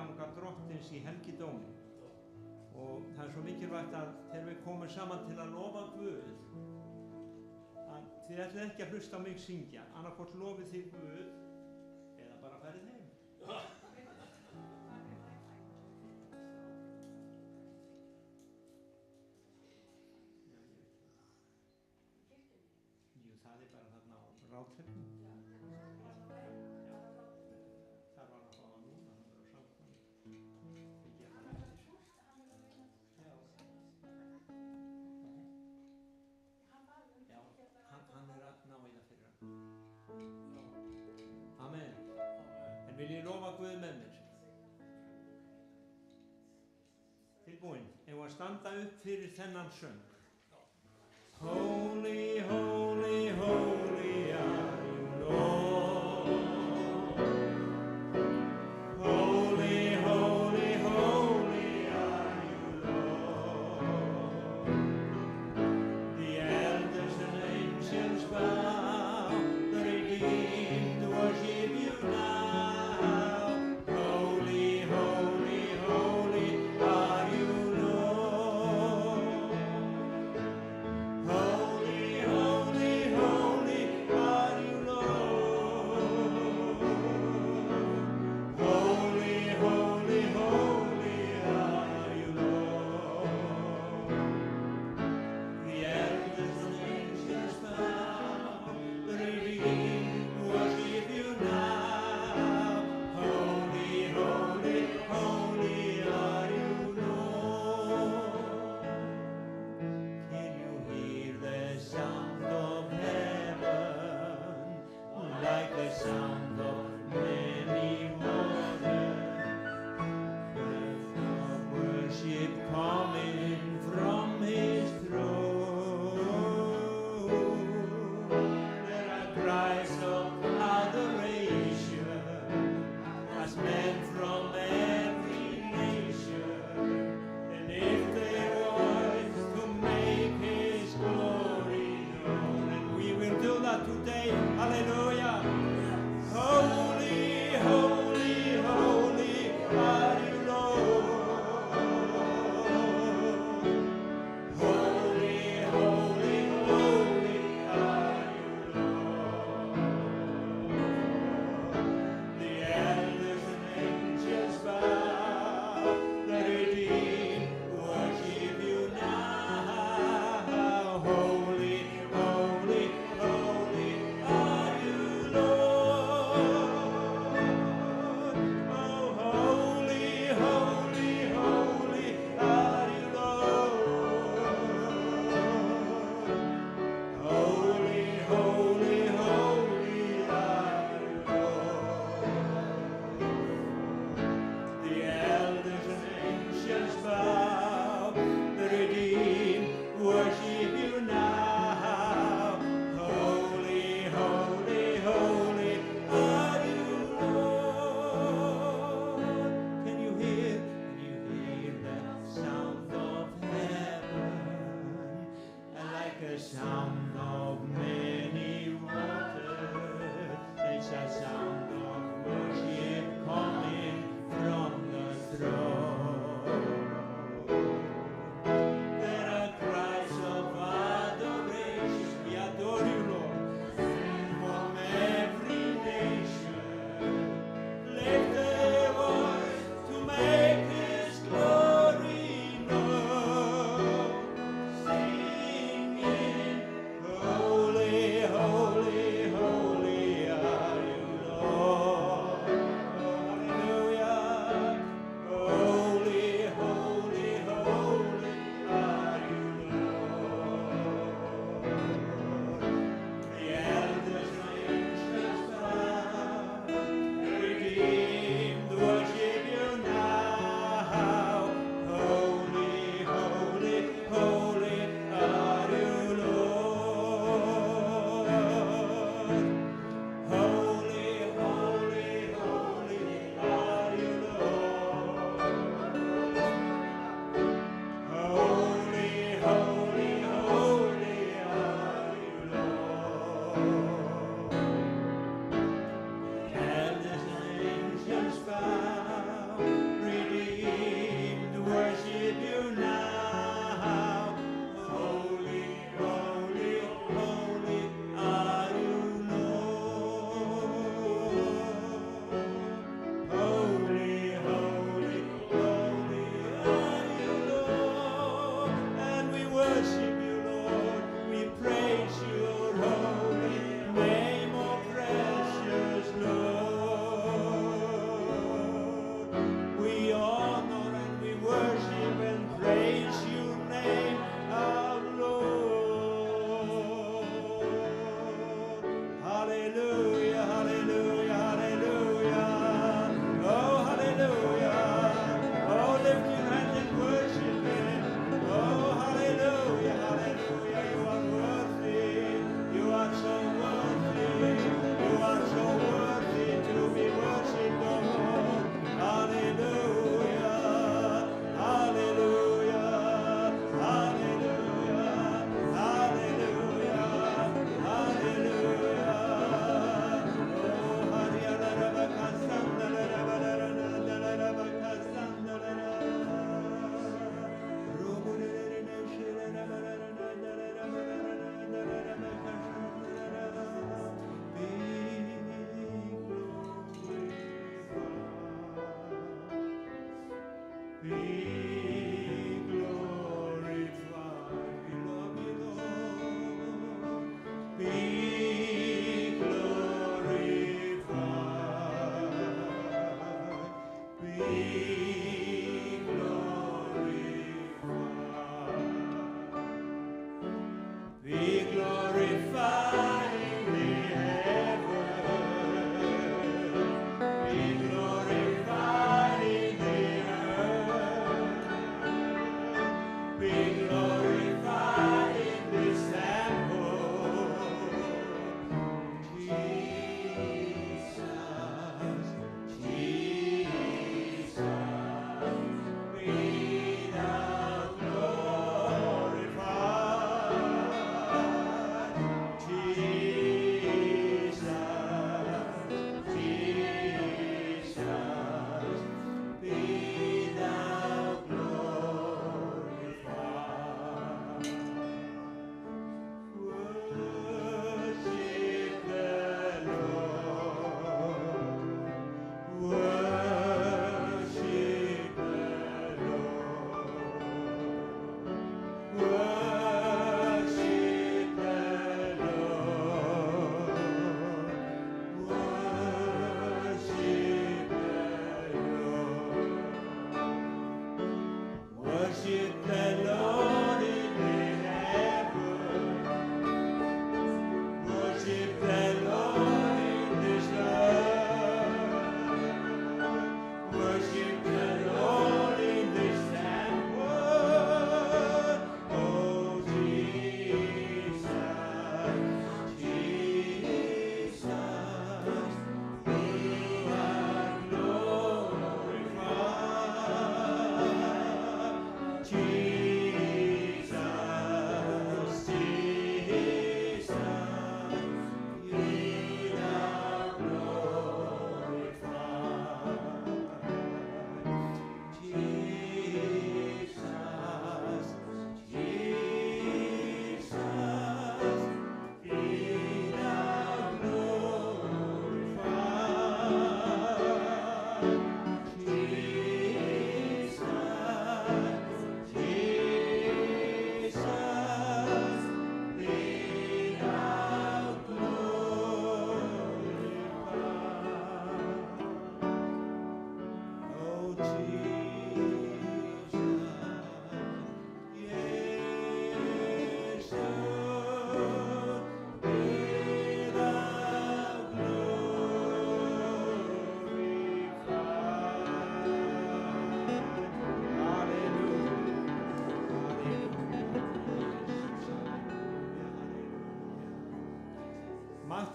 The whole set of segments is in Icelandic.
ganga Drottins í helgidómi. Og það svo mikilvægt að þegar við komum saman til að lofa Guð, að þið ætlið ekki að hlusta á mig syngja, annarkvort lofið þið Guð eða bara farið heim. Jú, það bara þarna á Ráðhverfinu. Það var að fá það núna, það var á samkvæmni. Hann að ná í það fyrir hann. Amen. En vil ég lofa Guð með mér? Tilbúin. Ef að standa upp fyrir þennan söng. Holy, holy, holy are you, Lord. Holy, holy, holy are you, Lord. The elders and ancients bow, the redeemed worship you now. Holy, holy, holy are you, Lord. Holy, holy,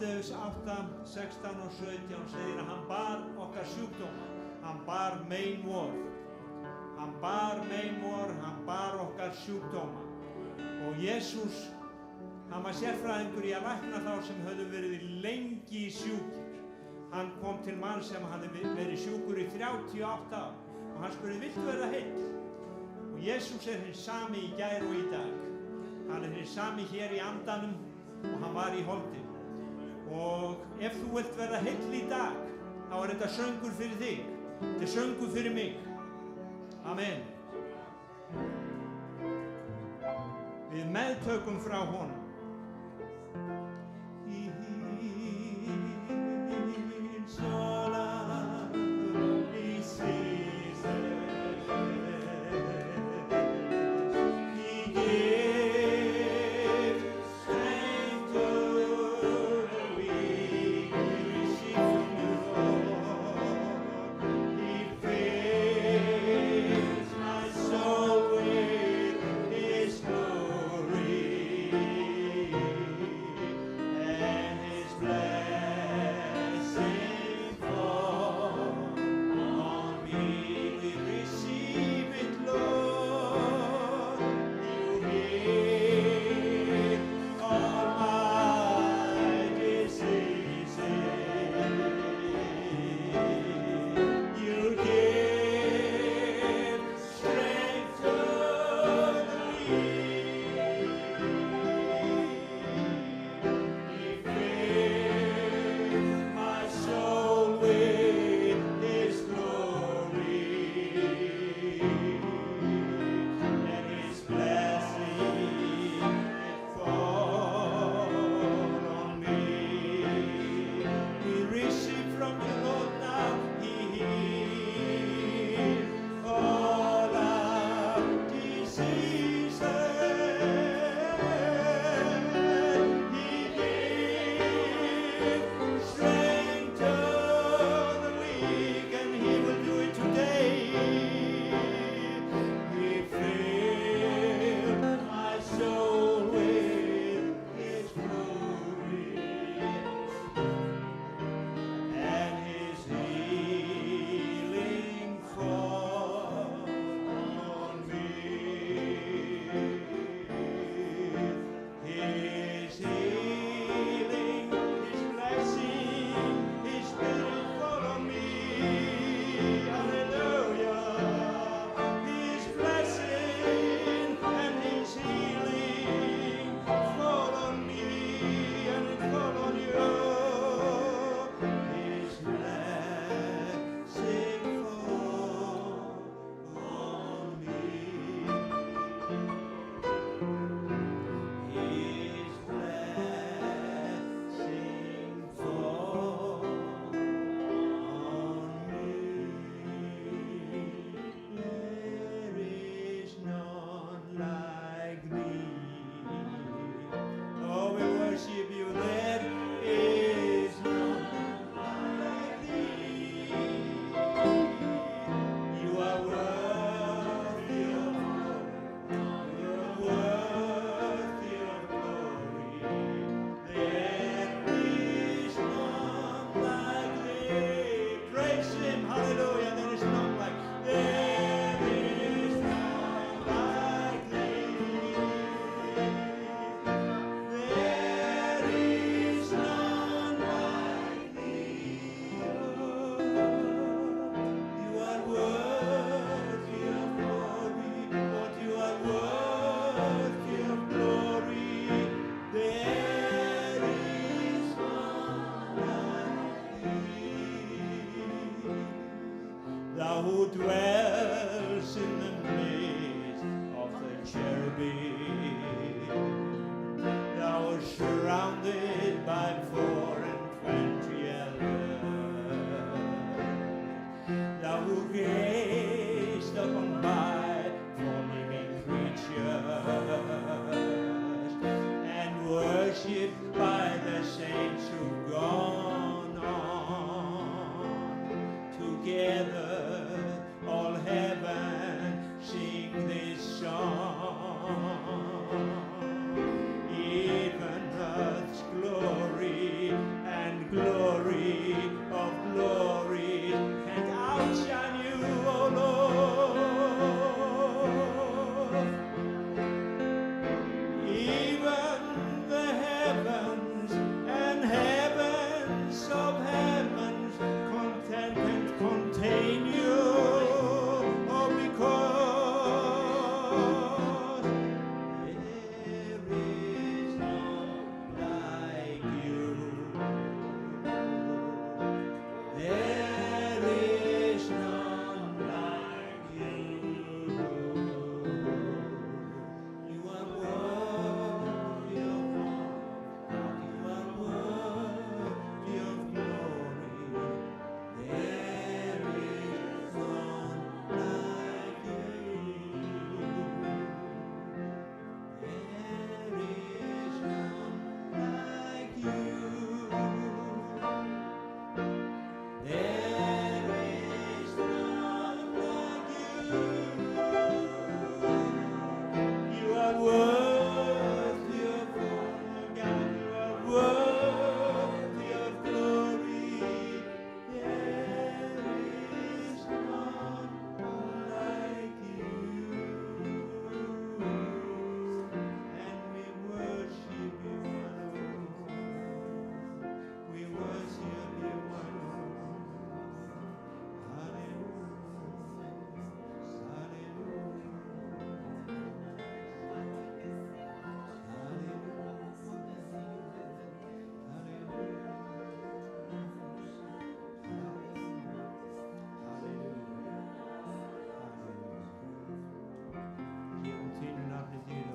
Matteus 8, 16 og 17 segir að hann bar okkar sjúkdóma, hann bar mein vor, hann bar okkar sjúkdóma. Og Jesús, hann var sérfræðingur í að lækna þá sem höfðu verið lengi sjúkir. Hann kom til mann sem hafði verið sjúkur í 38 ár og hann spurði, viltu verða heill? Og Jesús hinn sami í gær og í dag. Hann hinn sami hér í andanum og hann var í holdinu. Og ef þú vilt verða heill í dag, þá er þetta söngur fyrir þig. Þetta er söngur fyrir mig. Amen. Við meðtökum frá honum. Glory. thou who dwells in the midst of the cherubim. Thou art surrounded by 24 elders. Thou who gazed upon my living creatures, and worshipped by the saints who've gone on. Together all heaven sing this song. Even earth's glory and glory of glory, and outshine you, O Lord. Even the heavens and heavens of heavens content and contain you, oh, because there is none like you. There is none like you. You are worthy of honor, you are worthy of glory. There is none like you. There is none like you. There is none like you. You are worthy of honor, God. You are worthy of glory. There is none like you. And we worship you alone. We worship you alone. Hallelujah. Gefum þínu nafni dýr,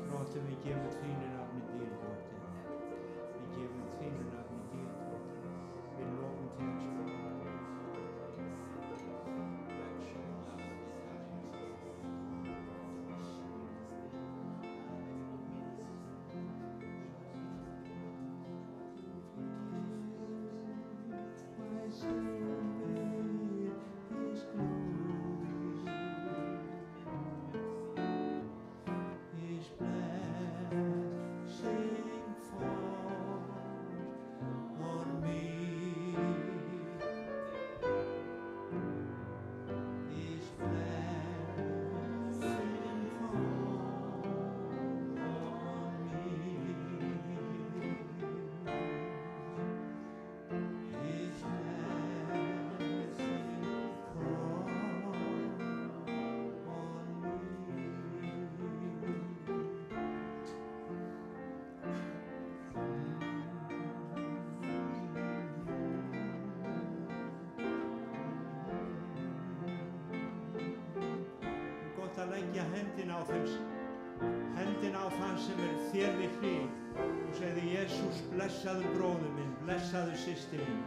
Drottinn, við gefum þínu nafni dýr, Drottinn. Við gefum þínu nafni dýr, Drottinn. Við lofum þínu His blessing falls on me. His blessing falls on me. His blessing falls on Gott að leggja hendina á þann sem þér við hlið og segði: Jesús, blessaður bróðir minn, blessaður systir mín.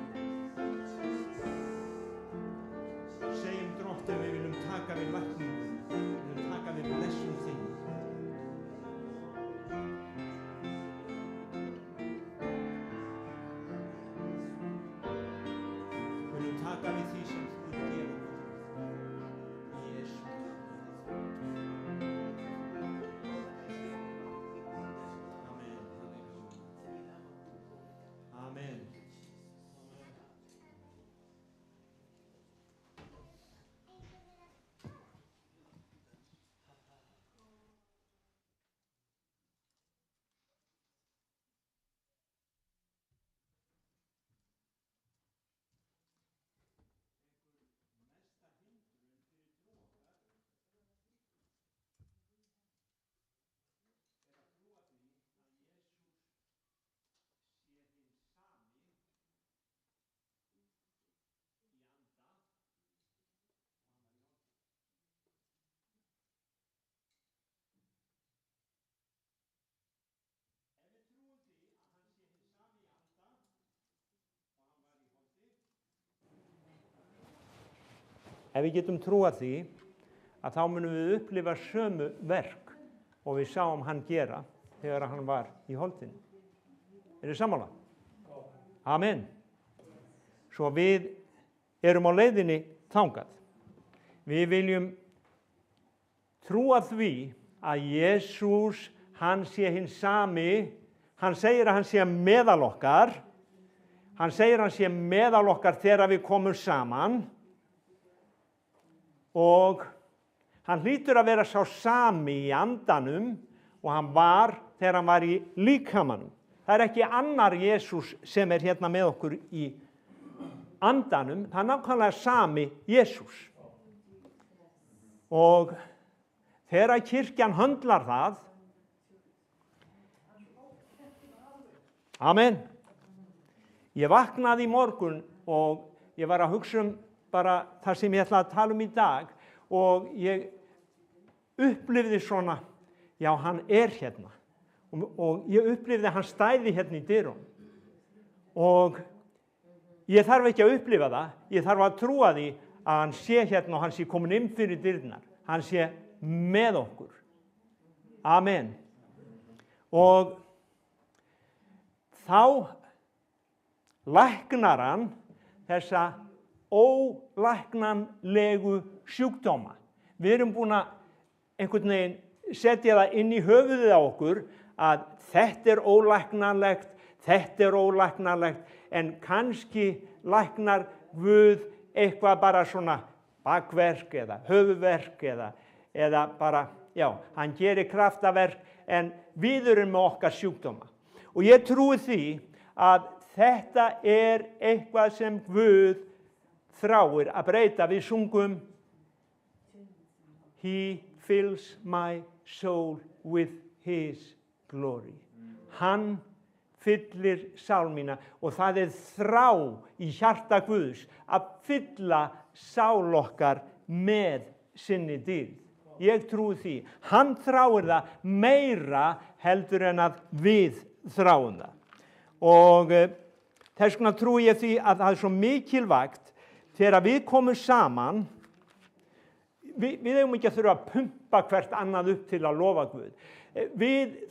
Segjum Drottinn, við viljum taka við lækningu, við viljum taka við blessun þinni. Við viljum taka við því sem þú gefur okkur. Í Jesú nafni. Amen. ef við getum trúað því, að þá munum við upplifa sömu verk og við sáum hann gera þegar hann var í holdinu. Þið sammála? Amen. Svo við erum á leiðinni þangað. Við viljum trúa því að Jesús, hann sé hinn sami. Hann segir að hann sé meðal okkar. Hann segir að hann sé meðal okkar þegar við komum saman. Og hann hlýtur að vera sá sami í andanum og hann var þegar hann var í líkamanum. Það er ekki annar Jesús sem er hérna með okkur í andanum, það er nákvæmlega sami Jesús. Og þegar kirkjan höndlar það, amen. Ég vaknaði í morgun og ég var að hugsa bara það sem ég ætla að tala í dag og ég upplifði svona, já, hann er hérna. Og ég upplifði að hann stæði hérna í dyrunum. Og ég þarf ekki að upplifa það, ég þarf að trúa því að hann sé hérna og hann sé komin inn fyrir dyrnar. Hann sé með okkur. Amen. Og þá læknar hann þessa ólæknanlegu sjúkdóma. Við erum búin að einhvern veginn setja það inn í höfuðið á okkur að þetta er ólæknanlegt, en kannski læknar Guð eitthvað bara svona bakverk eða höfuðverk eða bara, já, hann gerir kraftaverk en við erum með okkar sjúkdóma. Og ég trúi því að þetta er eitthvað sem Guð þráir að breyta. Við sungum He fills my soul with his glory. Hann fyllir sál mína og það er þrá í hjarta Guðs að fylla sál okkar með sinni dýrð. Ég trúi því. Hann þráir það meira heldur en að við þráum það. Og þess vegna trúi ég því að það er svo mikilvægt þegar við komum saman. Við eigum ekki að þurfa að pumpa hvert annað upp til að lofa Guð.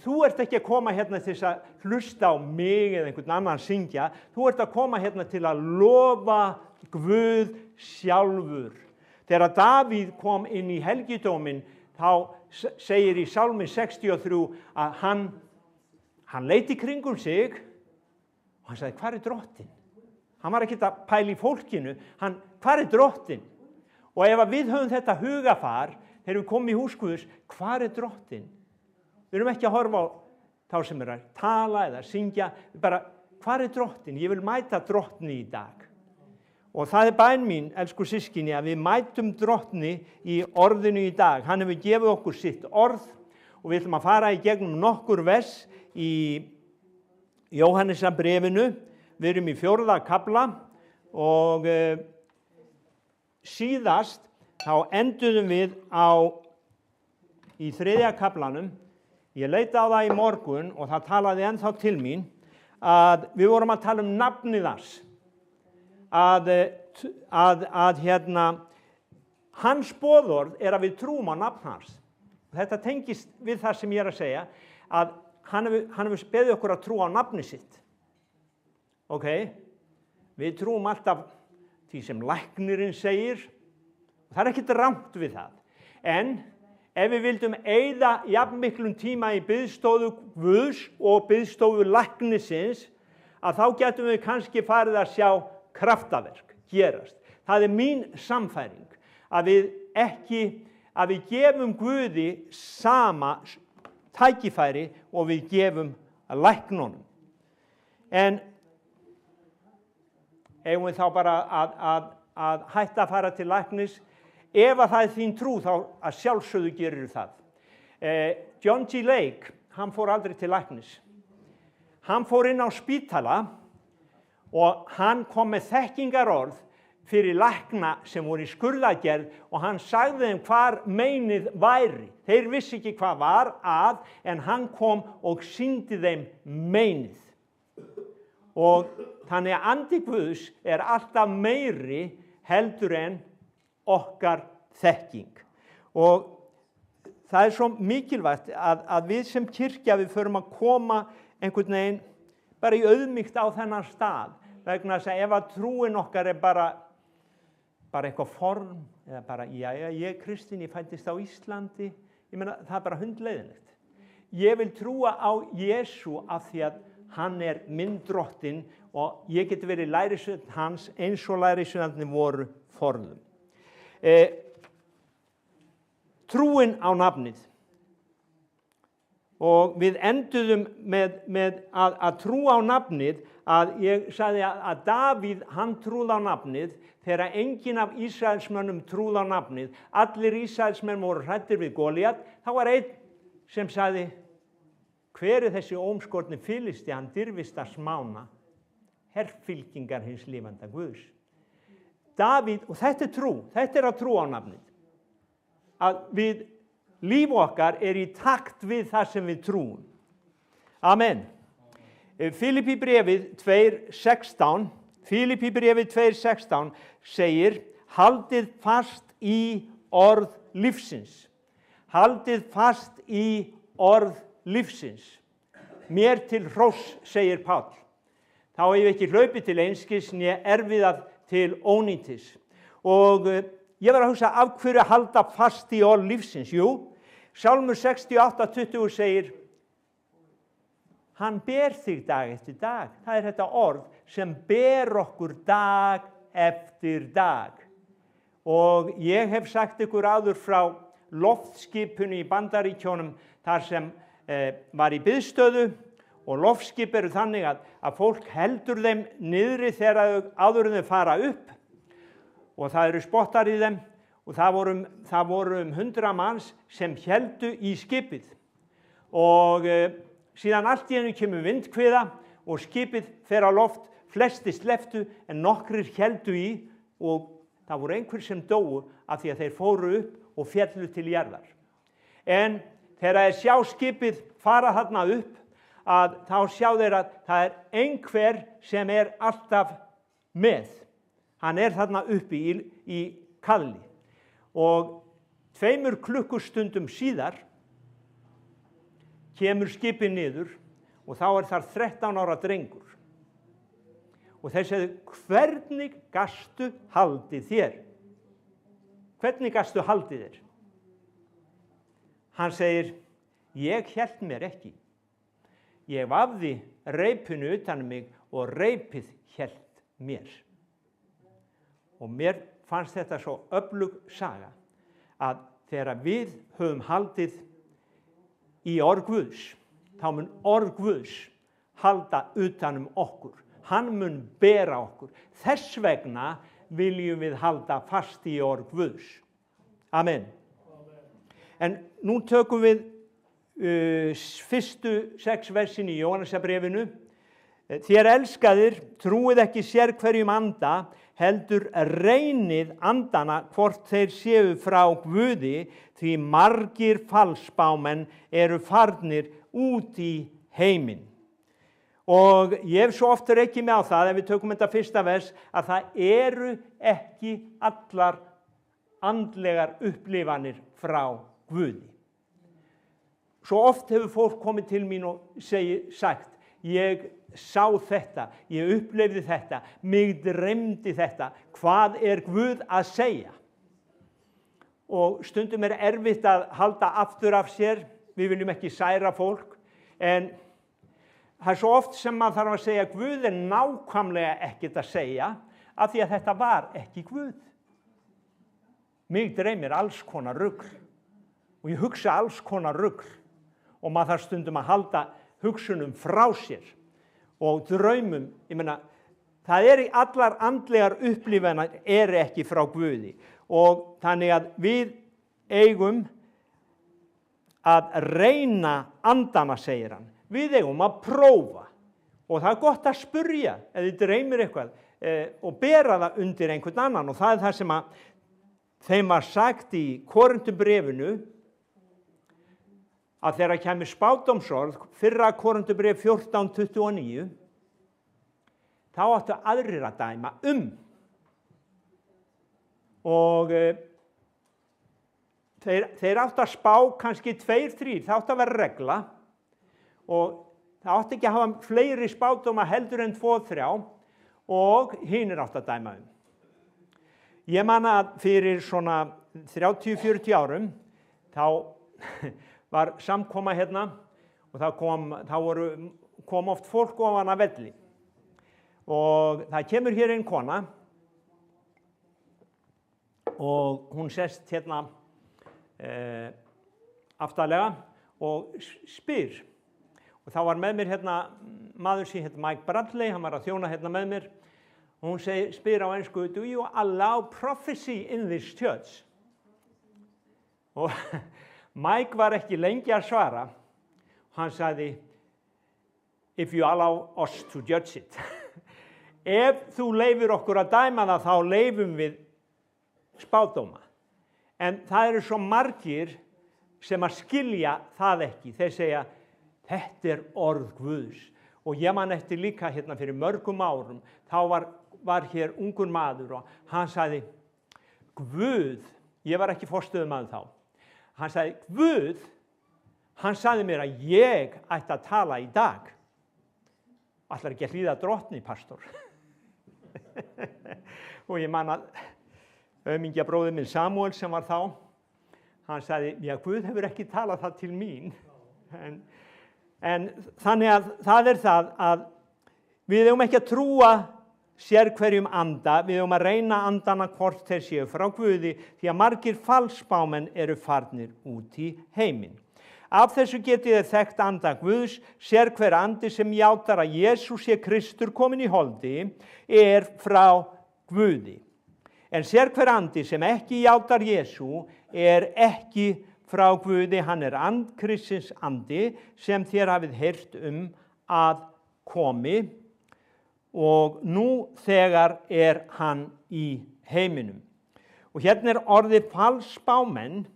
Þú ert ekki að koma hérna til að hlusta á mig eða einhvern annan syngja. Þú ert að koma hérna til að lofa Guð sjálfur. Þegar Davíð kom inn í helgidóminn, þá segir í Sálmi 63 að hann leit í kringum sig og hann sagði, hvar er drottinn? Hann var ekki að pæla í fólkinu, hvar er drottinn? Og ef við höfum þetta hugafar, þegar við komum í hús Guðs, hvar er drottinn? Við erum ekki að horfa á þá sem er að tala eða syngja, bara, hvar er drottinn? Ég vil mæta drottni í dag. Og það er bæn mín, elsku systkini, að við mætum drottni í orðinu í dag. Hann hefur gefið okkur sitt orð og við ætlum að fara í gegnum nokkur vers í Jóhannesarbrefinu. Við erum í 4. kafla og síðast þá enduðum við í 3. kaflanum. Ég leita á það í morgun og það talaði ennþá til mín að við vorum að tala nafnið hans. Hans boðorð er að við trúum á nafn hans. Þetta tengist við það sem ég er að segja, að hann hefur beðið okkur að trúa á nafni sitt. Ok? Við trúum alltaf því sem læknirinn segir. Það er ekkert rangt við það. En ef við vildum eyða jafnmiklum tíma í biðstofu Guðs og biðstofu læknisins, að þá getum við kannski farið að sjá kraftaverk gerast. Það er mín sannfæring að við gefum Guði sama tækifæri og við gefum læknunum. En eigum við þá bara að hætta að fara til læknis? Ef að það er þín trú, þá að sjálfsögðu gerir það. John G. Lake, hann fór aldrei til læknis. Hann fór inn á spítala og hann kom með þekkingarorð fyrir lækna sem voru í skurðagerð og hann sagði þeim hvar meinið væri. Þeir vissi ekki hvað var að, en hann kom og sýndi þeim meinið. Og þannig að andi Guðs er alltaf meiri heldur en okkar þekking. Og það svo mikilvægt að við sem kirkja við förum að koma einhvern veginn bara í auðmýkt á þennan stað, vegna þess að ef að trúin okkar bara eitthvað form, eða bara, ég er kristinn, ég fæddist á Íslandi, ég meina, það bara hundleiðinlegt. Ég vil trúa á Jesú af því að hann minn drottinn og ég geti verið lærisveinn hans eins og lærisveinarnir voru forðum. Trúin á nafnið. Og við enduðum með að trúa á nafnið, að ég sagði að Davíð, hann trúði á nafnið, þegar enginn af Ísraelsmönnum trúði á nafnið, allir Ísraelsmenn voru hræddir við Golíat, þá var einn sem sagði, hver þessi ómskortni filisti, hann dirfist að smána, herfylkingar hins lifanda Guðs. Davíð, og þetta trú, þetta að trú á nafnið, að við líf okkar í takt við það sem við trúum. Amen. Filippíbréfið 2:16, Filippíbréfið 2:16 segir, haldið fast í orð lífsins. Haldið fast í orð lífsins. Mér til hróss, segir Páll. Þá hef ég ekki hlaupið til einskis né erfiðað til ónýtis. Og ég var að hugsa, af hverju að halda fast í orð lífsins? Jú, Sálmur 68:20 segir, hann ber þig dag eftir dag. Það þetta orð sem ber okkur dag eftir dag. Og ég hef sagt ykkur áður frá loftskipinu í Bandaríkjónum, þar sem var í biðstöðu, og loftskip eru þannig að fólk heldur þeim niðri þegar áður en þau fara upp, og það eru spottar í þeim, og það voru 100 manns sem heldu í skipið. Og síðan allt í einu kemur vindhviða og skipið fer á loft, flestir slepptu en nokkrir heldu í, og það voru einhver sem dóu af því að þeir fóru upp og féllu til jarðar. En þegar þeir sjá skipið fara þarna upp, að þá sjá þeir að það einhver sem alltaf með. Hann þarna uppi í kaðli. Og 2 klukkustundum síðar kemur skipið niður og þá þar 13 ára drengur. Og þeir segðu, hvernig gastu haldið þér? Hvernig gastu haldið þér? Hann segir, ég hélt mér ekki. Ég vafði reipinu utan mig og reipið hélt mér. Og mér fannst þetta svo öflug saga, að þegar við höfum haldið í orð Guðs, þá mun orð Guðs halda utanum okkur. Hann mun bera okkur. Þess vegna viljum við halda fast í orð Guðs. Amen. En nú tökum við fyrstu 6 versin í Jóhannesarbréfinu. Þér elskaðir, trúið ekki sérhverjum anda, heldur reynið andana hvort þeir séu frá Guði, því margir falsspámenn eru farnir út í heiminn. Og ég hef svo oft rekið mig á það, ef við tökum þetta fyrsta vers, að það eru ekki allar andlegar upplifanir frá Guði. Svo oft hefur fólk komið til mín og sagt, ég sá þetta, ég upplifði þetta, mig dreymdi þetta, hvað Guð að segja? Og stundum erfitt að halda aftur af sér, við viljum ekki særa fólk, en það svo oft sem maður þarf að segja, Guð nákvæmlega ekkert að segja, af því að þetta var ekki Guð. Mig dreymir alls konar rugl, og ég hugsa alls konar rugl, og maður þarf stundum að halda hugsunum frá sér og draumum. Ég meina, það allar andlegar upplifanir ekki frá Guði, og þannig að við eigum að reyna andana, segir hann. Við eigum að prófa, og það gott að spurja ef þið dreymir eitthvað og bera það undir einhvern annan, og það það sem að þeim var sagt í Korinthubréfinu, að þegar kemur spádómsorð, 1. Korinthubréf 14:29, þá áttu aðrir að dæma og þeir áttu að spá kannski 2-3, það átti að vera regla og það átti ekki að hafa fleiri spádóma heldur en 2-3 og hinir átti að dæma Ég man að fyrir svona 30-40 árum þá var samkoma hérna og þá kom oft fólk ofan að velli og það kemur hér ein kona og hún sest hérna aftarlega og spyr og þá var með mér hérna maður sem hérna Mike Bradley, hann var að þjóna hérna með mér og hún spyr á ensku, do you allow prophecy in this church? Og Mike var ekki lengi að svara. Hann sagði, if you allow us to judge it. Ef þú leyfir okkur að dæma það, þá leyfum við spádóma. En það eru svo margir sem að skilja það ekki. Þeir segja, þetta orð Guðs. Og ég man eftir líka hérna fyrir mörgum árum, þá var hér ungur maður og hann sagði, Guð, ég var ekki forstöðumaður þá, hann sagði, Guð, hann sagði mér að ég ætti að tala í dag. Ætlar ekki að hlýða drottni, pastor. Og ég man að aumingja bróðir minn Samuel sem var þá, hann sagði, já, Guð hefur ekki talað það til mín. En þannig að það það að við eigum ekki að trúa sér hverjum anda, við eigum að reyna andana hvort þeir séu frá Guði því að margir falsspámenn eru farnir út í heiminn. Af þessu getið þið þekkt anda Guðs, sér hver andi sem játar að Jesús sé Kristur kominn í holdi frá Guði. En sér hver andi sem ekki játar Jesú ekki frá Guði, hann andkristins andi sem þér hafið heyrt að komi og nú þegar hann í heiminum. Og hérna orðið falsspámenn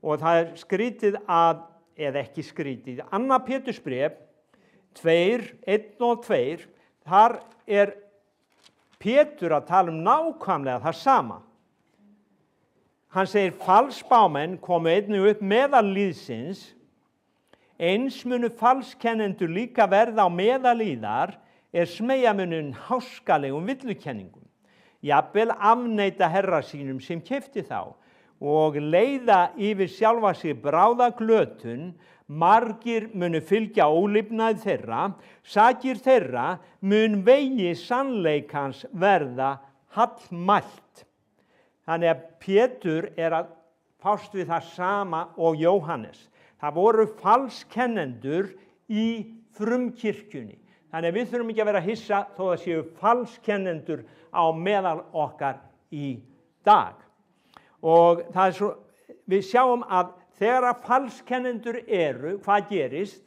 og það skrítið eða ekki skrítið, 2. Pétursbréf 2:1 og 2, þar Pétur að tala nákvæmlega það sama. Hann segir, falsspámenn komu einnig upp meðal lýðsins, eins munu falskennendur líka verða á meðal lýðar, smeygja munun háskalegum villukenningum. Jafnvel afneita herra sínum sem keypti þá og leiða yfir sjálfa sig bráða glötun, margir munu fylgja ólifnað þeirra, sakir þeirra mun vegi sannleikans verða hallmælt. Þannig að Pétur að fást við það sama og Jóhannes. Það voru falskennendur í frumkirkjunni. Þannig að við þurfum ekki að vera hissa þó að séu falskennendur á meðal okkar í dag. Og það svo, við sjáum að þegar að falskennendur hvað gerist,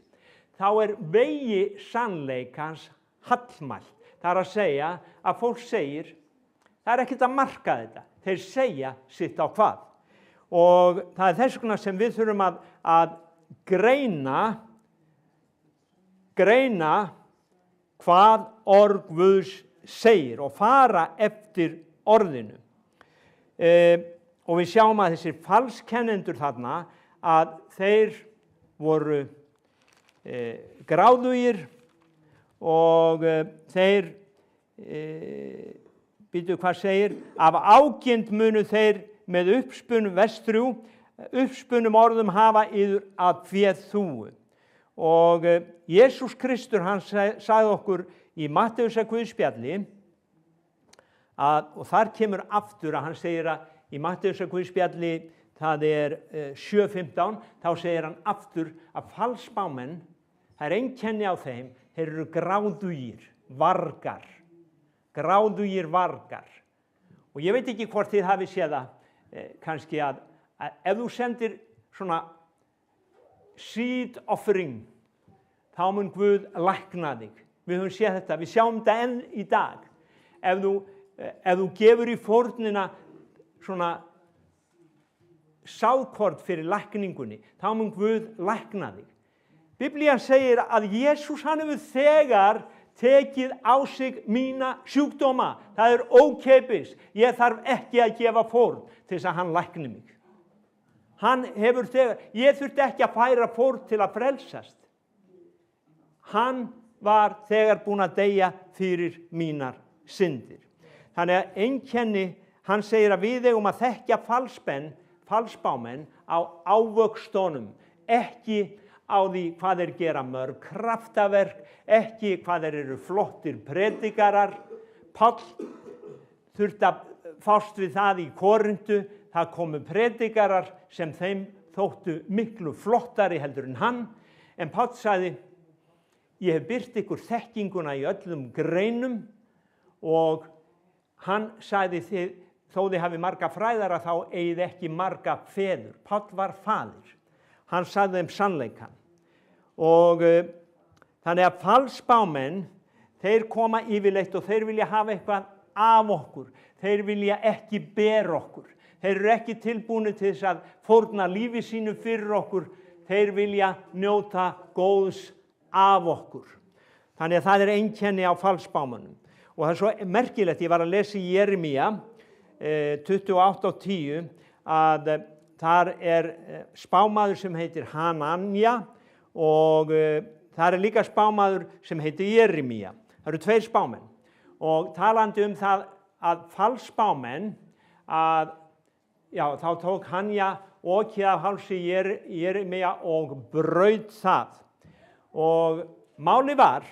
þá vegi sannleikans hallmælt. Það að segja að fólk segir, það ekkert að marka þetta. Þeir segja sitt á hvað. Og það þess vegna sem við þurfum að greina hvað orð Guðs segir og fara eftir orðinu. Og við sjáum að þessir falskennendur þarna að þeir voru gráðugir og þeir hvað segir, af ágirnd munu þeir með uppspunnum orðum hafa yður að féð þúu. Og Jesús Kristur, hann sagði okkur í Mattheusar Guðspjalli, og þar kemur aftur að hann segir að í Mattheusar Guðspjalli, það 7:15, þá segir hann aftur að falsspámenn, það einkenni á þeim, þeir eru gráðugir, vargar. Gráðugir vargar. Og ég veit ekki hvort þið hafi séð það kannski að ef þú sendir svona seed offering, þá mun Guð lækna þig. Við höfum séð þetta, við sjáum þetta enn í dag. Ef þú gefur í fórnina svona sáðkort fyrir lækningunni, þá mun Guð lækna þig. Biblían segir að Jesús hann hefur þegar tekið á sig mína sjúkdóma. Það ókeypis. Ég þarf ekki að gefa fórn til þess að hann lækni mig. Ég þurfti ekki að færa fórn til að frelsast. Hann var þegar búinn að deyja fyrir mínar syndir. Þannig að einkenni, hann segir að við eigum að þekkja falsbámenn á ávöxtunum, ekki á því hvað þeir gera mörg kraftaverk, ekki hvað þeir eru flottir predikarar. Páll þurfti að fást við það í Korintu. Það komu predikarar sem þeim þóttu miklu flottari heldur en hann. En Páll sagði, ég hef birt ykkur þekkinguna í öllum greinum, og hann sagði, þó þið hafi marga fræðara þá eigið ekki marga feður. Páll var faðir. Hann sagði þeim sannleikann. Og þannig að falsbámenn, þeir koma yfirleitt og þeir vilja hafa eitthvað af okkur. Þeir vilja ekki bera okkur. Þeir eru ekki tilbúnir til þess að fórna lífi sínu fyrir okkur. Þeir vilja njóta góðs af okkur. Þannig að það einkenni á falsbámönnum. Og það svo merkilegt, ég var að lesa í Jeremía 28:10 að þar spámaður sem heitir Hananja, og það líka spámaður sem heitir Jeremía. Það eru tveir spámenn. Og talandi það að falsbámenn, þá tók Hanja okið af hálsi Jeremía og braut það. Og máli var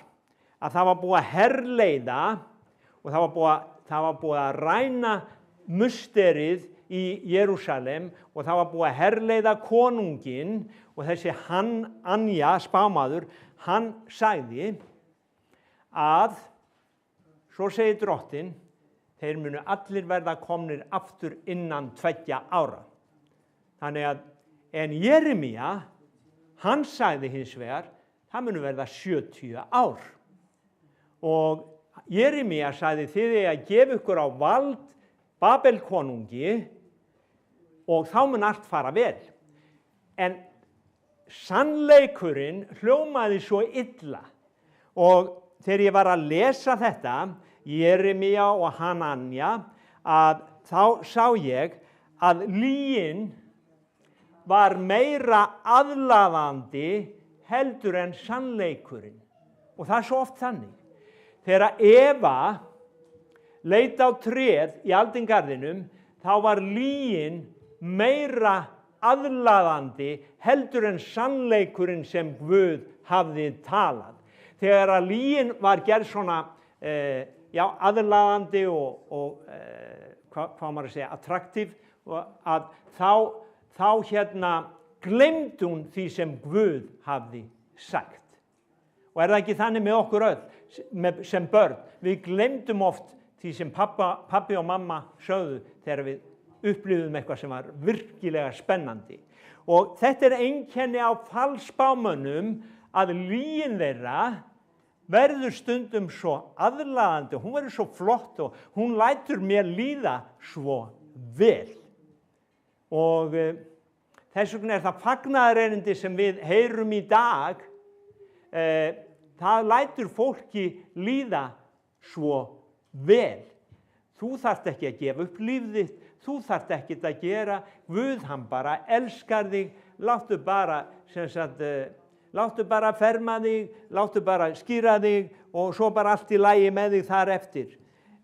að það var búið að herleiða, og það var búið að ræna musterið í Jerúsalem, og það var búið að herleiða konunginn, og þessi Hananja spámaður, hann sagði að, svo segir drottinn, þeir munu allir verða komnir aftur innan 2 ára. Þannig að, en Jeremía, hann sagði hins vegar, það munu verða 70 ár. Og Jeremía sagði, þið að gefa ykkur á vald Babelkonungi, og þá mun allt fara vel. En sannleikurinn hljómaði svo illa. Og þegar ég var að lesa þetta, Jeremía og Hananja, að þá sá ég að lygin var meira aðlaðandi heldur en sannleikurinn. Og það svo oft þannig. Þegar Eva leit á tréð í aldingarðinum, þá var lygin meira aðlaðandi heldur en sannleikurinn sem Guð hafði talað. Þegar að lygin var gerð svona aðlaðandi og hvað maður að segja, attraktív, að þá gleymdi hún því sem Guð hafði sagt. Og það ekki þannig með okkur öll, sem börn? Við gleymdum oft því sem pabbi og mamma sögðu þegar við upplifðum eitthvað sem var virkilega spennandi. Og þetta einkenni á falsbámönnum, að lygin þeirra verður stundum svo aðlaðandi, hún verður svo flott og hún lætur mér líða svo vel. Og þess vegna það fagnaðarerindi sem við heyrum í dag, það lætur fólki líða svo vel. Þú þarft ekki að gefa upp líf þitt, þú þarft ekki að gera, Guð hann bara elskar þig, láttu bara ferma þig, láttu bara skýra þig og svo bara allt í lagi með þig þar eftir.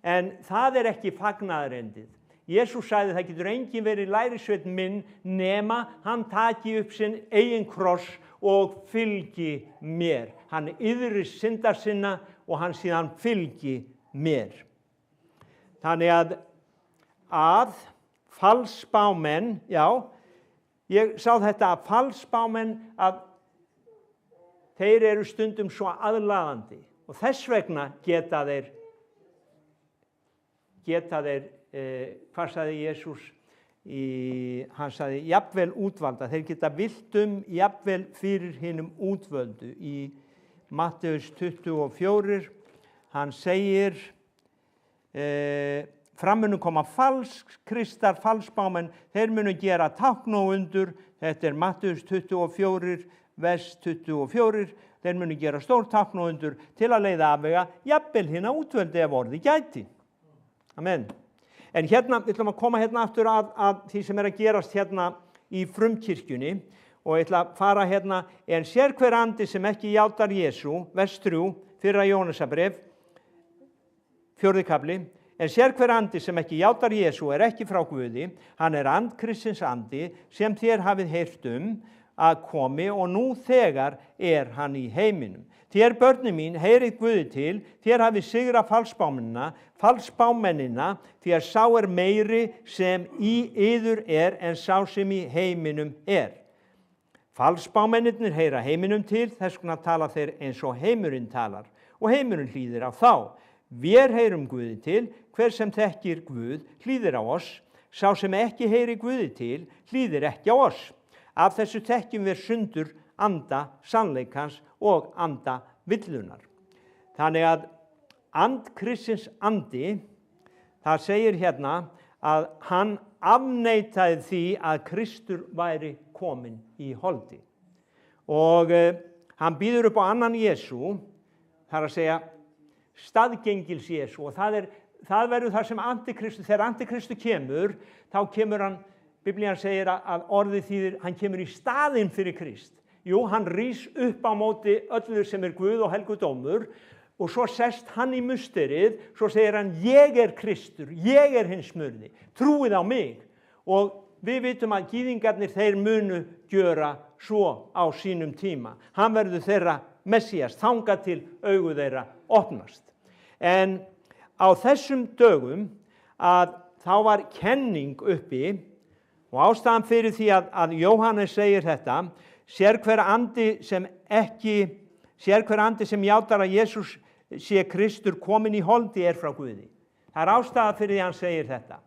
En það ekki fagnaðarerindið. Jesús sagði, það getur enginn verið lærisveinn minn nema hann taki upp sinn eigin kross og fylgi mér. Hann iðri syndar sinna og hann síðan fylgi mér. Þannig að falsbámenn, ég sá þetta að falsbámenn, að þeir eru stundum svo aðlaðandi og þess vegna geta þeir, hvað sagði Jesús? Hann sagði, jafnvel útvalda, þeir geta villt jafnvel fyrir hinum útvöldu. Í Mattheus 24, hann segir, fram munu koma falskristar, falsbámenn, þeir munu gera tákn og undur, þetta Mattheus 24, vers 24, þeir munu gera stór tákn og undur til að leiða afvega jafnvel hina útvöldu ef orði gæti. Amen. En hérna, við ætlum að koma hérna aftur að því sem að gerast hérna í frumkirkjunni og ég ætla að fara hérna, en sér hver andi sem ekki játar Jesú, vers 3, fyrra Jóhannesarbréf, 4. kafli, en sér hver andi sem ekki játar Jesú ekki frá Guði, hann andkristins andi sem þér hafið heyrt að komi og nú þegar hann í heiminum. Þér börnin mín, heyrið Guði til, þér hafið sigra falsbámennina, því að sá meiri sem í yður en sá sem í heiminum Falsbámennirnir heyra heiminum til, þess vegna tala þeir eins og heimurinn talar, og heimurinn hlýðir á þá. Vér heyrum Guði til, hver sem þekkir Guð hlýðir á oss, sá sem ekki heyri Guði til, hlýðir ekki á oss. Af þessu þekkjum við sundur anda sannleikans og anda villunar. Þannig að andkristins andi, það segir hérna að hann afneitaði því að Kristur væri kominn í holdi. Og hann býður upp á annan Jesú, það að segja staðgengils Jesú, og það verður það sem antikristu, þegar antikristu kemur, þá kemur hann, Biblían segir að orðið þýðir, hann kemur í staðinn fyrir Krist. Jú, hann rís upp á móti öllu sem Guð og helgudómur og svo sest hann í musterið, svo segir hann, ég Kristur, ég hinn smurði, trúið á mig. Og við vitum að gyðingarnir, þeir munu gjöra svo á sínum tíma. Hann verður þeirra Messías, þangað til augu þeirra opnast. En á þessum dögum að þá var kenning uppi, og ástæðan fyrir því að Jóhannes segir þetta, sér hver andi sem játar að Jesús sé Kristur kominn í holdi frá Guði. Það ástæða fyrir því hann segir þetta.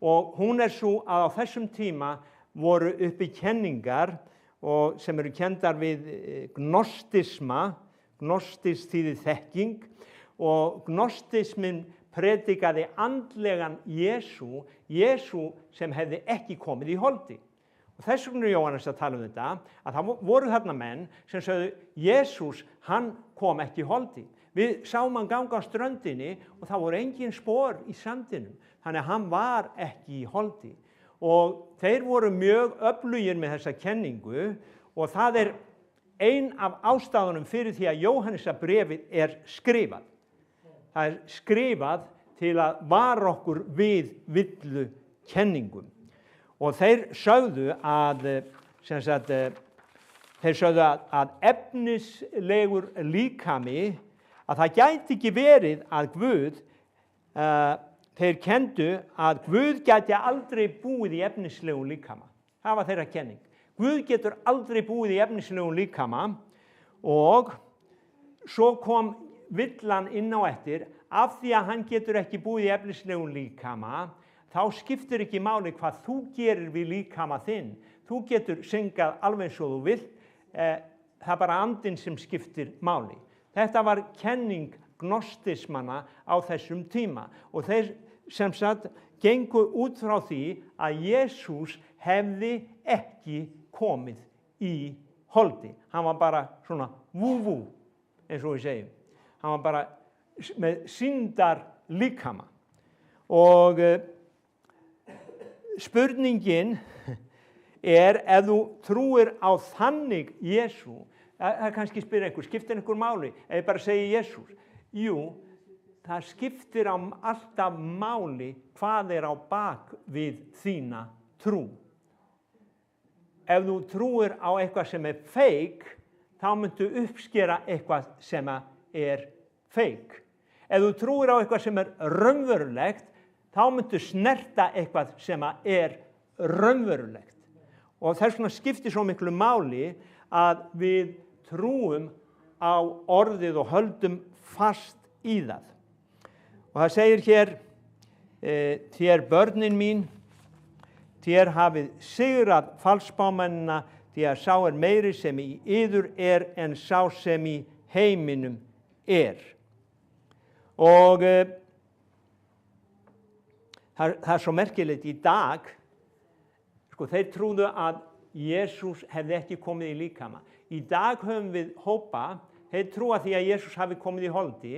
Og hún svo að á þessum tíma voru uppi kenningar og sem eru kenndar við gnostisma, gnostis þýðir þekking, og gnostismin predikaði andlegan Jesú sem hefði ekki komið í holdi. Og þess vegna Jóhannes að tala þetta, að það voru þarna menn sem sögðu, Jesús, hann kom ekki í holdi. Við sáum hann ganga á ströndinni og það voru engin spor í sandinum, þannig að hann var ekki í holdi. Og þeir voru mjög öflugir með þessa kenningu og það ein af ástæðunum fyrir því að Jóhannesarbréfið skrifað. Það skrifað til að vara okkur við villu kenningum. Og þeir sögðu að efnislegur líkami, að það gæti ekki verið að Guð, þeir kenndu að Guð gæti aldrei búið í efnislegum líkama. Það var þeirra kenning. Guð getur aldrei búið í efnislegum líkama og svo kom villan inn á eftir, af því að hann getur ekki búið í efnislegum líkama, þá skiptir ekki máli hvað þú gerir við líkama þinn. Þú getur syngað alveg eins og þú vilt, það bara andinn sem skiptir máli. Þetta var kenning gnostismanna á þessum tíma og þeir sem sagt gengu út frá því að Jesús hefði ekki komið í holdi. Hann var bara svona vú, eins og við segjum. Hann var bara með syndar líkama. Og spurningin ef þú trúir á þannig Jesú, það kannski spyrir einhver, skiptir einhver máli ef ég bara segi Jesús? Jú, það skiptir alltaf máli hvað á bak við þína trú. Ef þú trúir á eitthvað sem fake, þá myndu uppskera eitthvað sem fake. Ef þú trúir á eitthvað sem raunverulegt, þá myndu snerta eitthvað sem raunverulegt. Og þess vegna skiptir svo miklu máli að við trúum á orðið og höldum fast í það. Og það segir hér, þér börnin mín, þér hafið sigrað falsbámennina, því að sá meiri sem í yður en sá sem í heiminum Og það svo merkilegt í dag, þeir trúðu að Jesús hefði ekki komið í líkama. Í dag höfum við hópa þeir trúa því að Jesús hafi komið í holdi,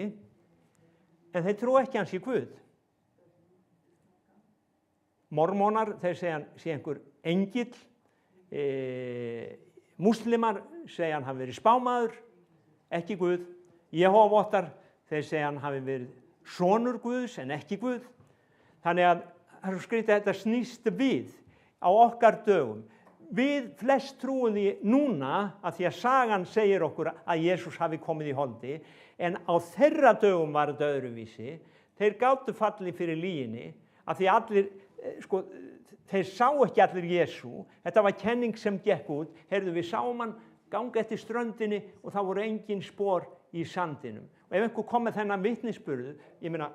en þeir trúa ekki hans í Guð. Mormónar, þeir segja hann sé einhver engill, múslimar segja hann hafi verið spámaður, ekki Guð. Jehóvavottar, þeir segja hann hafi verið sonur Guðs en ekki Guð. Þannig að það er svo skrítið að þetta snýst við á okkar dögum. Við flest trúum því núna að því að sagan segir okkur að Jesús hafi komið í holdi, en á þeirra dögum var þetta öðruvísi. Þeir gátu fallið fyrir lyginni að því allir, þeir sá ekki allir Jesú. Þetta var kenning sem gekk út. Heyrðu, við sáum hann ganga eftir ströndinni og það voru engin spor í sandinum. Og ef einhver kom með þennan vitnisburð, ég meina,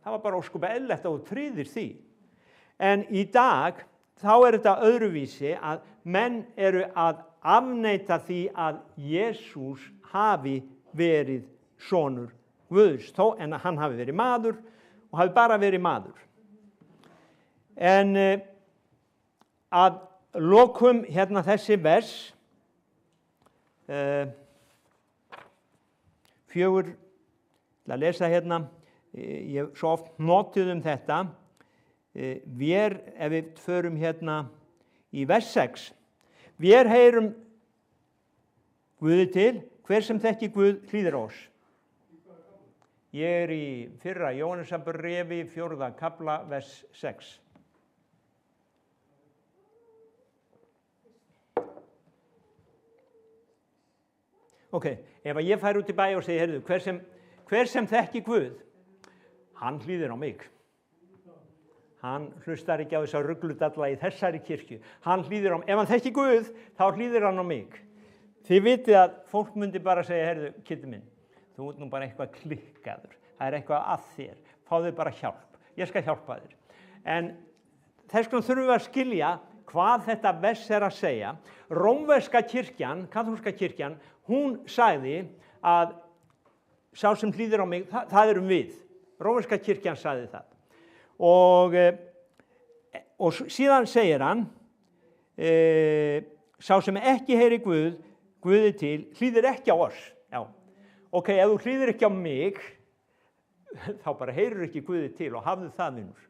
það var bara ósköp eðlilegt að þú tryðir því. En í dag, þá er þetta öðruvísi að menn eru að afneita því að Jesús hafi verið sonur Guðs, þó en hann hafi verið maður og hafi bara verið maður. En að lokum hérna þessi vers, 4, til að lesa hérna, ég svo oft notið þetta, ef við förum hérna í vers 6, við heyrum Guði til, hver sem þekki Guð hlýðir oss. Ég í fyrra Jóhannesarbrefi 4. kafla vers 6. Ok, ef ég fær út í bæ og segi, heyrðu, hver sem þekki Guð, hann hlýðir á mig. Hann hlustar ekki á þess að rugludalla í þessari kirkju. Hann hlýðir á mig. Ef hann þekki Guð, þá hlýðir hann á mig. Þið vitið að fólk myndi bara segja, heyrðu, kiddi minn, þú ert nú bara eitthvað klikkaður. Það er eitthvað að þér. Fáðu bara hjálp. Ég skal hjálpa þér. En þess vegna þurfum við að skilja hvað þetta vers er að segja. Rómverska kirkjan, kaþólska kirkjan, hún sagði að sá sem hlýðir á mig, það erum við. Rómverska kirkjan sagði það. Og síðan segir hann, sá sem ekki heyri Guði til, hlýðir ekki á oss. Já. Ok, ef þú hlýðir ekki á mig, þá bara heyrir ekki Guði til og hafðu það vinnur.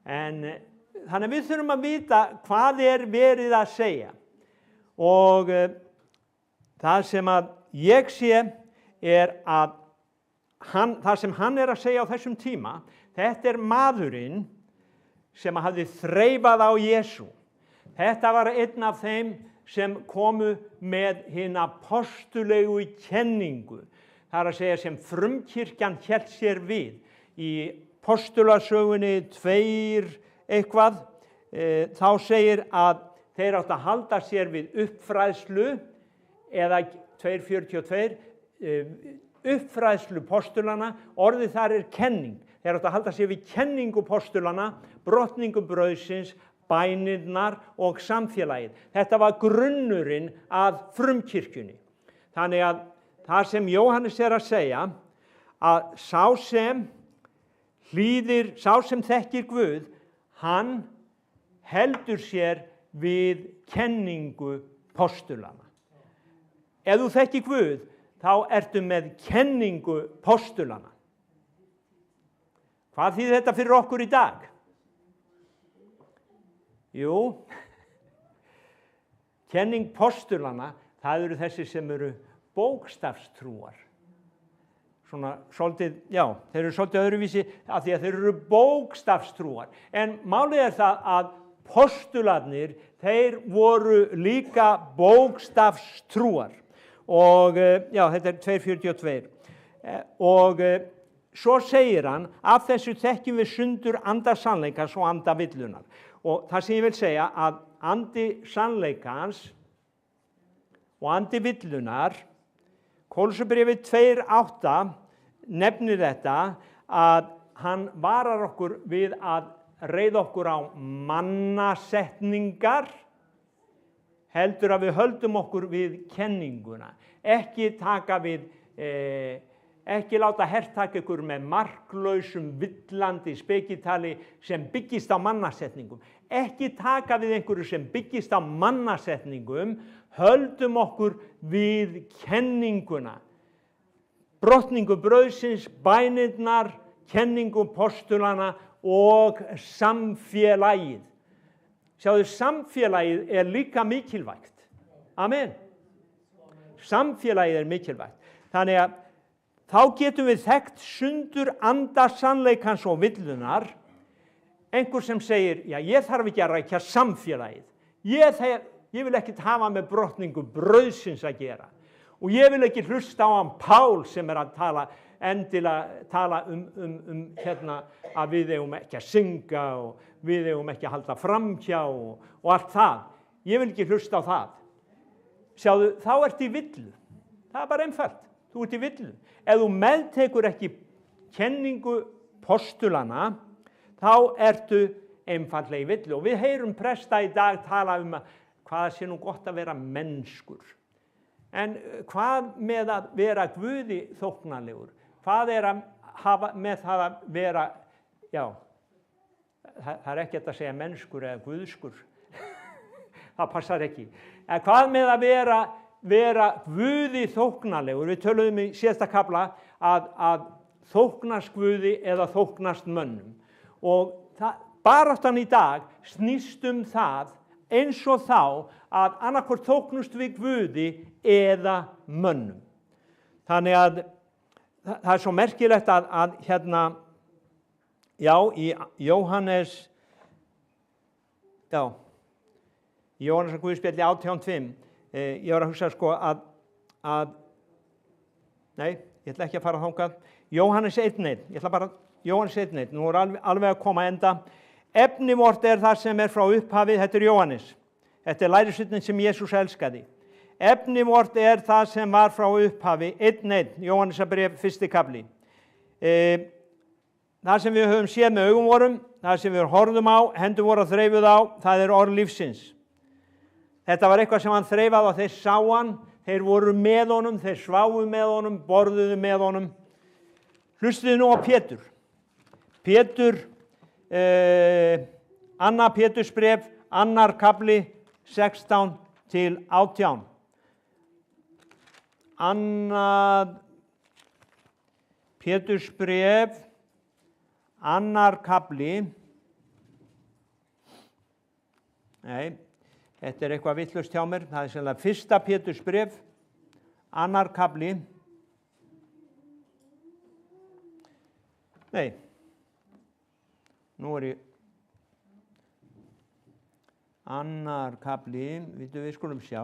En þannig að við þurfum að vita hvað er verið að segja. Og það sem að ég sé er að það sem hann er að segja á þessum tíma, þetta er maðurinn sem hafði þreifað á Jesú. Þetta var einn af þeim sem komu með hina postulegu kenningu. Það er að segja sem frumkirkjan hélt sér við. Í postulasögunni 2 eitthvað, þá segir að þeir áttu að halda sér við uppfræðslu, eða 2:42, uppfræðslu postulana, orðið þar er kenning. Þeir áttu að halda sér við kenningu postulana, brotningu brauðsins, bænirnar og samfélagið. Þetta var grunnurinn að frumkirkjunni. Þannig að það sem Jóhannes er að segja, að sá sem þekkir Guð, hann heldur sér við kenningu postulana. Ef þú þekkir Guð, þá ertu með kenningu postulana. Hvað þýðir þetta fyrir okkur í dag? Jú, kenning postulana, það eru þessi sem eru bókstafstrúar. Svona svolítið, já, þeir eru svolítið öðruvísi af því að þeir eru bókstafstrúar. En málið er það að postularnir, þeir voru líka bókstafstrúar. Og já, þetta er 2:42. Og svo segir hann, af þessu þekkjum við sundur anda sannleikans og anda villunar. Og það sem ég vil segja að andi sannleikans og andi villunar, Kólussarbréfið 2:8 nefnir þetta að hann varar okkur við að reiða okkur á mannasetningar, heldur að við höldum okkur við kenninguna. Ekki láta hertaka ykkur með marklausum, villandi spekitali sem byggist á mannasetningum. ekki taka við einhverju sem byggist á mannasetningum, höldum okkur við kenninguna. Brotningu brauðsins, bænirnar, kenningu postulana og samfélagið. Sjáðu, samfélagið líka mikilvægt. Amen. Samfélagið mikilvægt. Þannig að þá getum við þekkt sundur anda sannleikans og villunar. Einhver sem segir, já, ég þarf ekki að rækja samfélagið. Ég vil ekki hafa með brotningu brauðsins að gera. Og ég vil ekki hlusta á hann Pál sem að tala að við eigum ekki að synga og við eigum ekki að halda framhjá og allt það. Ég vil ekki hlusta á það. Sjáðu, þá ertu í villu. Það bara einfalt. Þú ert í villu. Ef þú meðtekur ekki kenningu postulana, þá ertu einfaldlega í villu. Og við heyrum presta í dag tala hvað sé nú gott að vera mennskur. En hvað með að vera Guði þóknanlegur? Hvað að hafa með það að vera, já, það ekki að segja mennskur eða guðskur. Það passar ekki. En hvað með að vera Guði þóknanlegur? Við töluðum í síðasta kafla að þóknast Guði eða þóknast mönnum. Og baráttan í dag snýst það eins og þá að annaðhvort þóknust við Guði eða mönnum. Þannig að það svo merkilegt að í Jóhannes að Guðspjalli 18:5, ég var að hugsa sko nei, ég ætla ekki að fara þangað. Jóhannes 1:1, Jóhannes 1:1, nú alveg að koma enda. Efni vort það sem frá upphafi, þetta Jóhannes. Þetta lærisveinninn sem Jesús elskaði. Efni vort það sem var frá upphafi, 1:1, Jóhannesarbréf 1. kafli. Það sem við höfum séð með augum vorum, það sem við horfðum á, hendur voru að þreifuð á, það orð lífsins. Þetta var eitthvað sem hann þreifaði og þeir sá hann, þeir voru með honum, þeir sváfu með honum, borðuðu með honum. Hlustuðu nú á Pétur. Pétur, Anna Pétursbréf, 2. kafli, 16-18. Anna Pétursbréf, 2. kafli. Nei, þetta eitthvað vitlaust hjá mér. Það sennilega 1. Pétursbréf, 2. kafli. Nei, nú ég 2. kafli, við skulum sjá.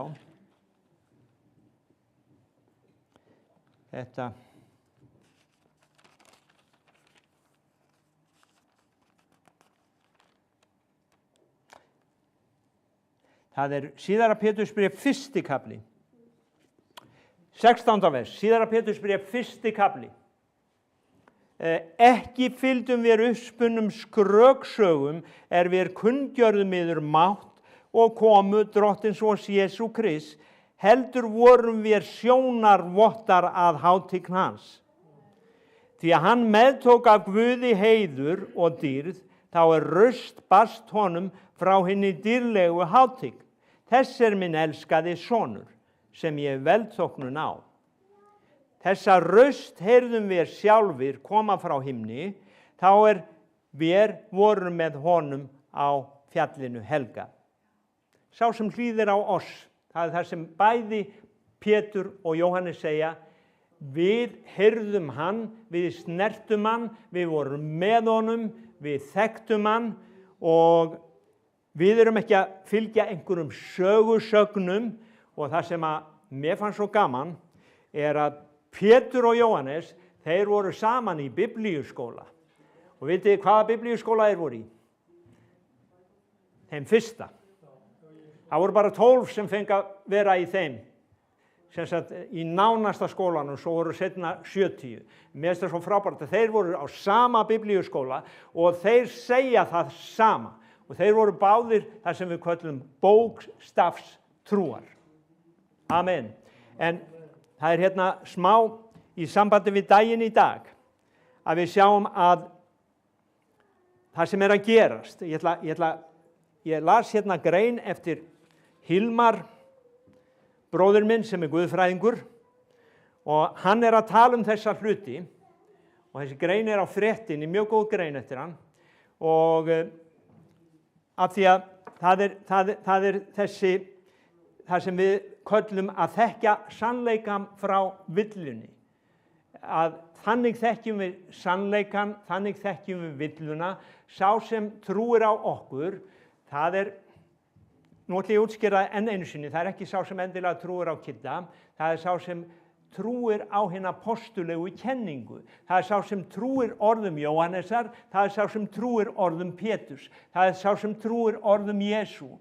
Þetta. Það síðara Pétursbréf 1. kafli. 16. vers, síðara Pétursbréf 1. kafli. Ekki fylgdum við uppspunnum skröksögum við kunngjörðum yður mátt og komu drottins vors Jesú Krist, heldur vorum við sjónarvottar að hátign hans. Því að hann meðtók af Guði heiður og dýrð, þá raust barst honum frá hinni dýrlegu hátign. Þess minn elskaði sonur, sem ég velþóknun á. Þessa raust heyrðum við sjálfir koma frá himni, þá við vorum með honum á fjallinu helga. Sá sem hlýðir á oss, það það sem bæði Pétur og Jóhannes segja, við heyrðum hann, við snertum hann, við vorum með honum, við þekktum hann og við erum ekki að fylgja einhverjum sögusögnum og það sem að mér fannst svo gaman að Pétur og Jóhannes, þeir voru saman í biblíuskóla. Og vitið hvaða biblíuskóla þeir voru í? Þeim fyrsta. Það voru bara 12 sem fengi að vera í þeim. Sem sagt, í nánasta skólanum, svo voru seinna 70. Mér finnst það svo frábært að þeir voru á sama biblíuskóla og þeir segja það sama. Og þeir voru báðir þar sem við köllum bókstafstrúar. Amen. En það hérna smá í sambandi við daginn í dag að við sjáum að það sem að gerast, ég ég las hérna grein eftir Hilmar, bróðir minn sem guðfræðingur, og hann að tala þessa hluti, og þessi grein á fréttinni, mjög góð grein eftir hann, og af því að það sem við köllum að þekkja sannleikan frá villunni, að þannig þekkjum við sannleikan, þannig þekkjum við villuna. Sá sem trúir á okkur, nú ætla ég að útskýra enn einu sinni, það ekki sá sem endilega trúir á Kidda, það sá sem trúir á hina apostulegu kenningu. Það sá sem trúir orðum Jóhannesar, það sá sem trúir orðum Péturs, það sá sem trúir orðum Jesú.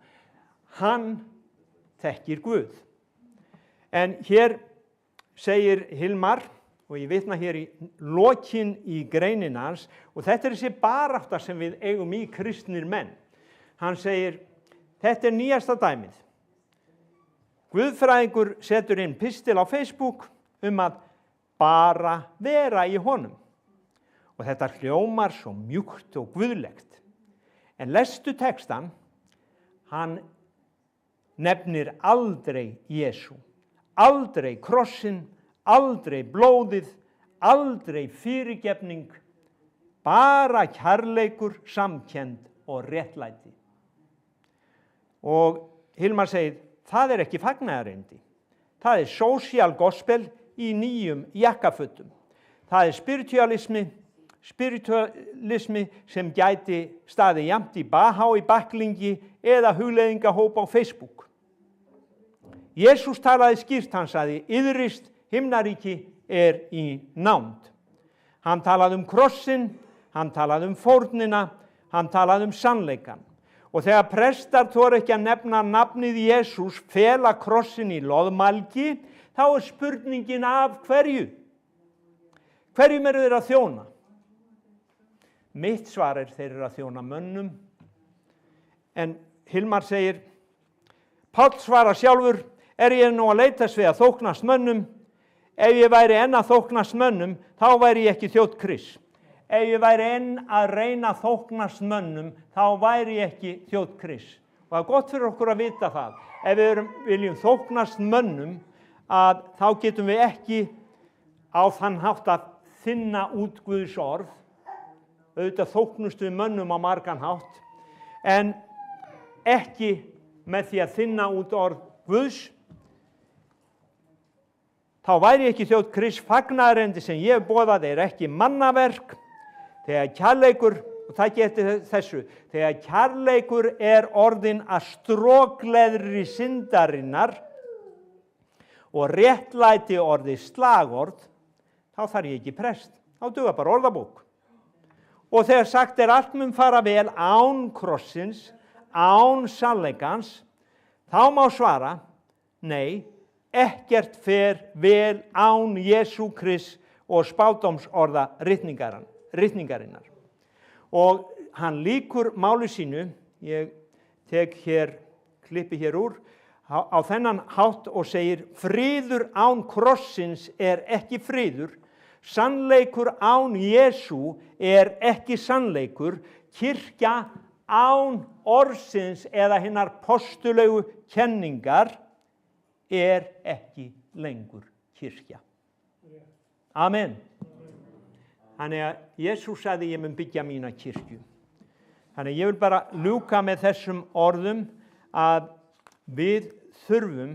Hann þekkir Guð. En hér segir Hilmar, og ég vitna hér í lokin í greinin hans, og þetta þessi barátta sem við eigum í kristnir menn. Hann segir, þetta nýjasta dæmið. Guðfræðingur setur inn pistil á Facebook að bara vera í honum. Og þetta hljómar svo mjúkt og guðlegt. En lestu textan, hann nefnir aldrei Jesú, aldrei krossin, aldrei blóðið, aldrei fyrirgefning, bara kærleikur, samkennd og réttlæti. Og Hilmar segir, það ekki fagnaðarerindi. Það social gospel í nýjum jakkafötum. Það spiritualismi sem gæti staðið jafnt í Bahá í baklingi eða hugleiðingahóp á Facebook. Jesús talaði skýrt, hann sagði, iðrist himnaríki í nánd. Hann talaði krossin, hann talaði fórnina, hann talaði sannleikan. Og þegar prestar þora ekki að nefna nafnið Jesús, fela krossin í loðmalki, þá spurningin af hverju? Hverjum eru þeir að þjóna? Mitt svar þeir eru að þjóna mönnum. En Hilmar segir, Páll svarar sjálfur, ég nú að leitast við að þóknast mönnum? Ef ég væri enn að þóknast mönnum, þá væri ég ekki þjónn Krists. Ef ég væri enn að reyna að þóknast mönnum, þá væri ég ekki þjónn Krists. Og það gott fyrir okkur að vita það. Ef við viljum þóknast mönnum, þá getum við ekki á þann hátt að þynna út Guðs orð. Auðvitað þóknumst við mönnum á margan hátt, en ekki með því að þynna út orð Guðs. Þá væri ég ekki þjónn Krists. Fagnaðarendi sem ég boðaði ekki mannaverk. Þegar kærleikur, og það getur þessu, þegar kærleikur orðinn að strokleðri syndarinnar og réttlæti orðið slagorð, þá þarf ég ekki prest, þá dugar bara orðabók. Og þegar sagt allt mun fara vel án krossins, án sannleikans, þá má svara, nei, ekkert fer vel án Jesú Krists og spádómsorða ritningarinnar. Og hann lýkur máli sínu, ég klippi hér úr, á þennan hátt og segir, friður án krossins ekki friður, sannleikur án Jesú ekki sannleikur, kirkja án orðsins eða hinnar postulegu kenningar ekki lengur kirkja. Amen. Þannig að Jesús sagði, ég mun byggja mína kirkju. Þannig að ég vil bara ljúka með þessum orðum að við þurfum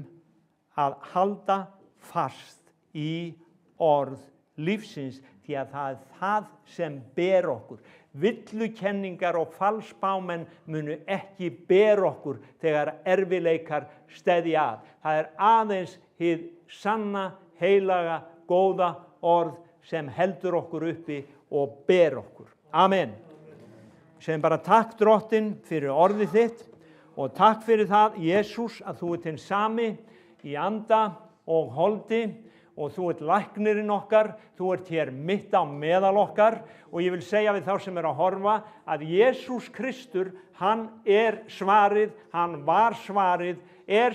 að halda fast í orð lífsins, því að það sem ber okkur. Villukenningar og falsbámenn munu ekki ber okkur þegar erfiðleikar steðja að. Það aðeins hið sanna, heilaga, góða orð sem heldur okkur uppi og ber okkur. Amen. Segjum bara takk Drottinn fyrir orðið þitt og takk fyrir það, Jesús, að þú hinn sami í anda og holdi og þú læknirinn okkar, þú hér mitt á meðal okkar og ég vil segja við þá sem að horfa að Jesús Kristur, hann svarið, hann var svarið,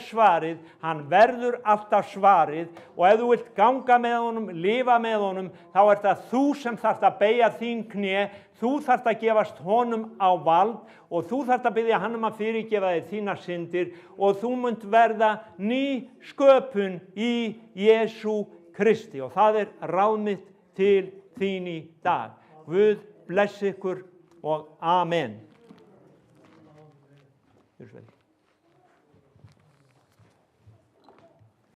svarið, hann verður alltaf svarið, og ef þú vilt ganga með honum, lifa með honum, þá það þú sem þarft að beygja þín kné, þú þarft að gefast honum á vald, og þú þarft að biðja hann að fyrirgefa þér þínar syndir, og þú munt verða ný sköpun í Jesú Kristi, og það ráð mitt til þín í dag. Guð blessi ykkur og amen.